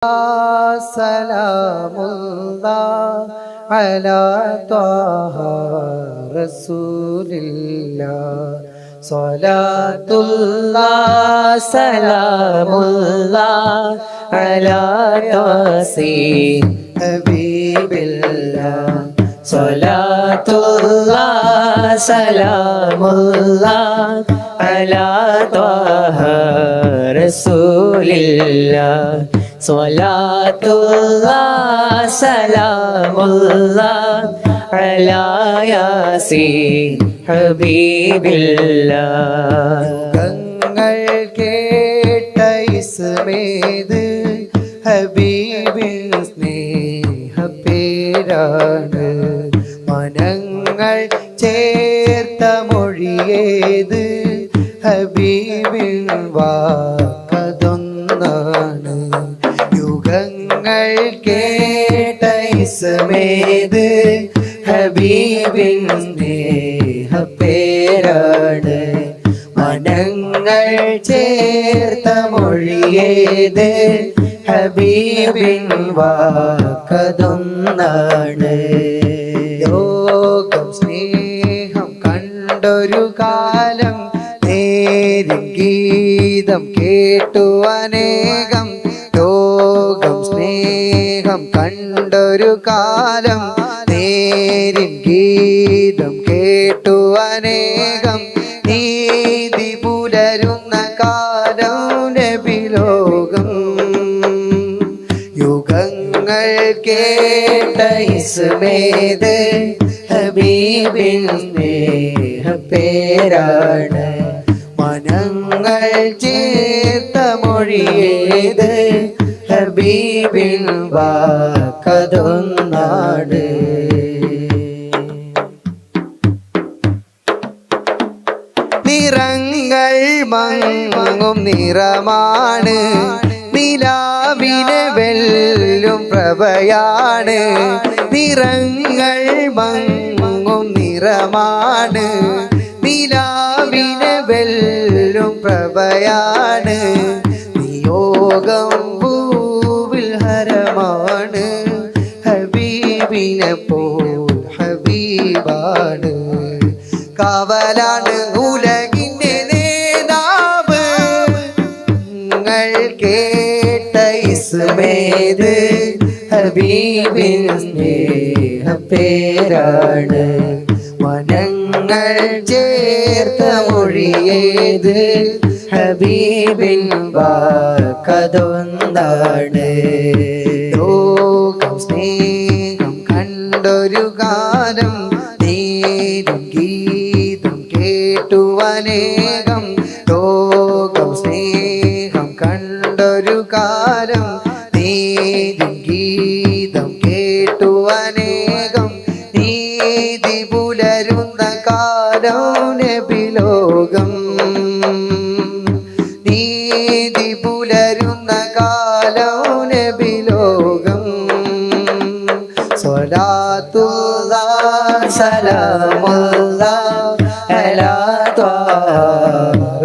സലാമുല്ലാഹ് അലാ ത്വാഹ റസൂലില്ലാഹ് സ്വലാത്തുല്ലാഹ് സലാമുല്ലാഹ് അലാ യാസീൻ ഹബീബില്ലാഹ് സ്വലാത്തുല്ലാഹ് സലാമുല്ലാഹ് അലാ ത്വാഹ റസൂലില്ലാഹ് സ്വലാത്തുല്ലാഹ് സലാമുല്ലാഹ് അലാ യാസീൻ ഹബീബില്ലാഹ്. യുഗങ്ങൾ കേട്ട ഇസ്മേത് ഹബീബിൻ സ്നേഹപ്പേരാണ്. മനങ്ങൾ ചേർത്ത മൊഴിയേത് ഹബീബിൻ വാക്കതൊന്നാണ്. യുഗങ്ങൾ കേട്ട ഇസ്മേത് ഹബീബിൻ സ്നേഹപ്പേരാണ്. മനങ്ങൾ ചേർത്ത മൊഴിയേത് ഹബീബിൻ വാക്കതൊന്നാണ്. ലോകം സ്നേഹം കണ്ടൊരു കാലം, നേരിൻ ഗീതം കേട്ടു അനേകം. ലോകം സ്നേഹം കണ്ടൊരു കാലം, നേരിൻ ഗീതം കേട്ടു അനേകം. നീതി പുലരുന്ന കാലം നബിലോകം. യുഗങ്ങൾ കേട്ട ഇസ്മേത് ഹബീബിൻ സ്നേഹപ്പേരാണ്. മനങ്ങൾ ചേർത്ത മൊഴിയേത് ഹബീബിൻ വാക്കതൊന്നാണ്. നിറങ്ങൾ മങ്ങും നിറമാണ്, നിലാവിനെ വെല്ലും പ്രഭയാണ്. നിറങ്ങൾ മങ്ങും നിറമാണ്, നിലാവിനെ വെല്ലും പ്രഭയാണ്. നിയോഗം പൂവിൽ ഹരമാണ്, ഹബീബിനെ പോൽ ഹബീബാണ്. കാവലാണ് ഉലകിന്റെ നേതാവ്. നിങ്ങൾ കേട്ട ഇസ്മേത് ഹബീബിൻ സ്നേഹപ്പേരാണ്. മനങ്ങൾ ചേർത്ത മൊഴിയേത് ഹബീബിൻ വാക്കതൊന്നാണ്. ലോകം സ്നേഹം കണ്ടൊരു കാലം, നേരും ഗീതം കേട്ടു അനേകം. ലോകം സ്നേഹം കണ്ടൊരു കാലം, നേരും ഗീതം കേട്ടു അനേകം. നീതി പുലരുന്ന കാലം നബിലോകം. നീതി പുലരുന്ന കാലം നബിലോകം. സ്വലാത്തുല്ലാഹ് സലാമുല്ലാഹ് അലാ ത്വാഹ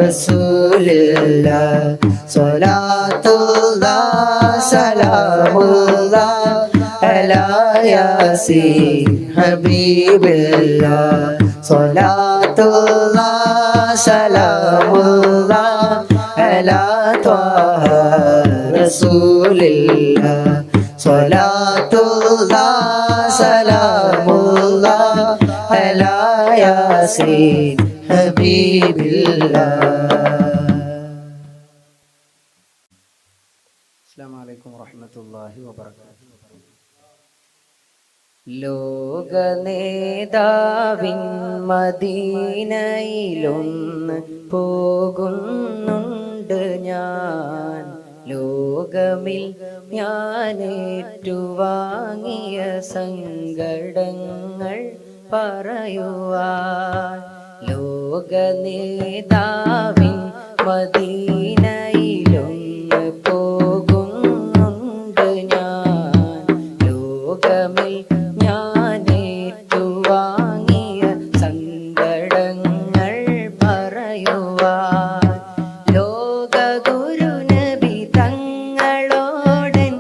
റസൂലില്ലാഹ്. സ്വലാത്തുല്ലാഹ് സലാമുല്ലാഹ് അലാ യാസീൻ ഹബീബില്ലാഹ്. സ്വലാത്തുല്ലാഹ് സലാമുല്ലാഹ് അലാ ത്വാഹ റസൂലില്ലാഹ്. സ്വലാത്തുല്ലാഹ് സലാമുല്ലാഹ് അലാ യാസീൻ ഹബീബില്ലാഹ്. അസ്സലാമു അലൈക്കും വറഹ്മത്തുള്ളാഹി വബറകാതുഹു. ലോകനേതാവിൻ മദീനയിലൊന്ന് പോകുന്നുണ്ട് ഞാൻ. ലോകമിൽ ഞാനേറ്റുവാങ്ങിയ സങ്കടങ്ങൾ പറയുവാൻ. ലോകനേതാവിൻ മദീനയിലൊന്ന് പോകുന്നുണ്ട് ഞാൻ. ലോകമിൽ ഞാനേറ്റുവാങ്ങിയ സങ്കടങ്ങൾ പറയുവാൻ. ലോകഗുരു നബി തങ്ങളോടൻ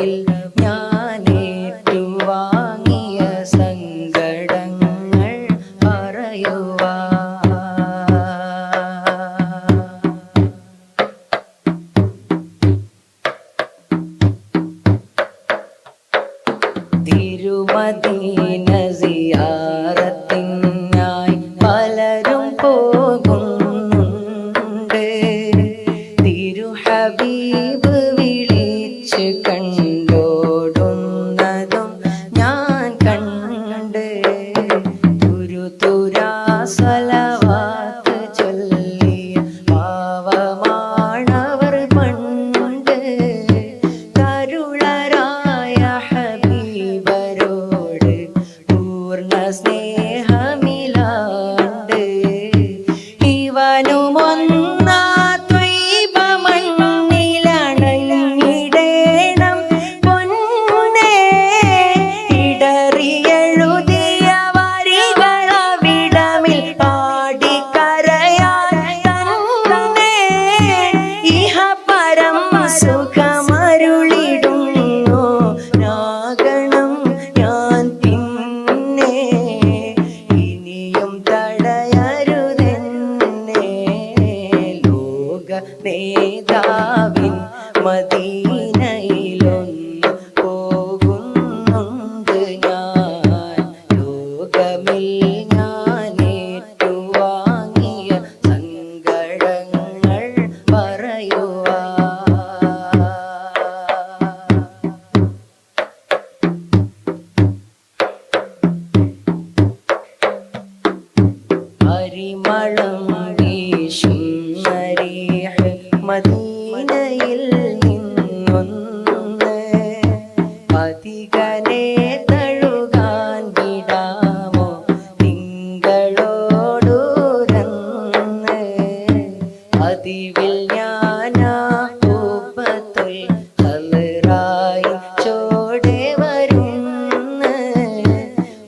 ലോകമിൽ ഞാൻ ഏറ്റുവാങ്ങിയ സങ്കടങ്ങൾ പറയുവാ. തിരുമദീന സിയാറത്തിനായി പലരും പോകുന്നുണ്ട്. തിരുഹബീബ് വിളിച്ച് കണ്ടോടുന്നതും ഞാൻ കണ്ട്. തുരുതുരാ സ്വലവാത്ത് ചൊല്ലിയ പാവമാണവർ പണ്ട്. കരുളരായ ഹബീബരോട് പൂർണ്ണ സ്നേഹമിലാണ്ട്. ഇവനുമൊന്നാ ത്വയ്ബ മണ്ണിലണഞ്ഞിടേണം പൊന്നേ. ഇടറിയെഴുതിയ വരികളവിടമിൽ പാടിക്കരയാൻ തന്നെ. ഇഹപരം സുഖമരുളിടുന്നു നാഗണം ഞാൻ പിന്നെ. ഇനിയും തടയരുതെന്നെ. ലോക നേതാവിൻ മദീനയിലൊന്ന് പോകുന്നുണ്ട് ഞാൻ. ലോകമിൽ ഞാൻ ഏറ്റുവാങ്ങിയ സങ്കടങ്ങൾ പറയുവാ. പരിമളം വീശും നരീഹ് മദീനയിൽ നിന്നൊന്ന്. പതികനെ തഴുകാൻ വിടാമോ തിങ്കളോടൂരന്ന്. പതിവിൽ ഞാനാ കൂപ്പത്തുൽ ഹളറായി ചോടെ വരുന്ന്.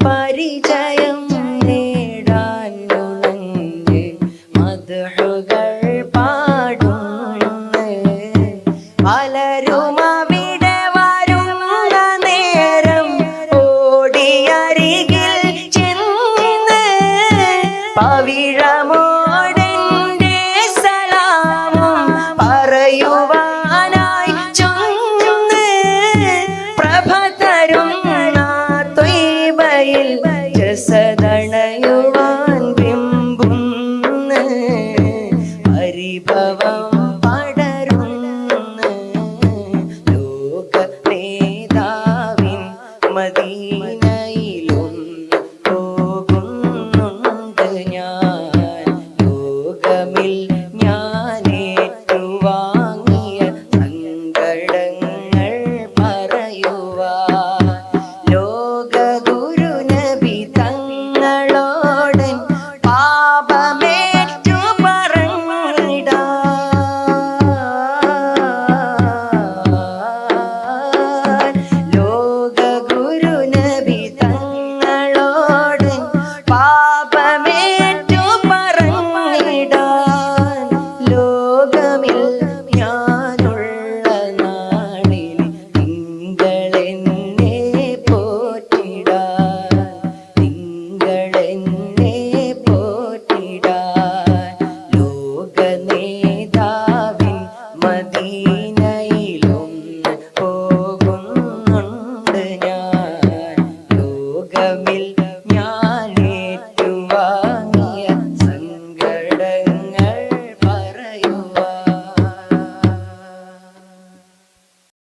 പരിചയം നേടാൻ നുണഞ്ഞ് മദ്ഹുകൾ പാടുന്ന്. പലരും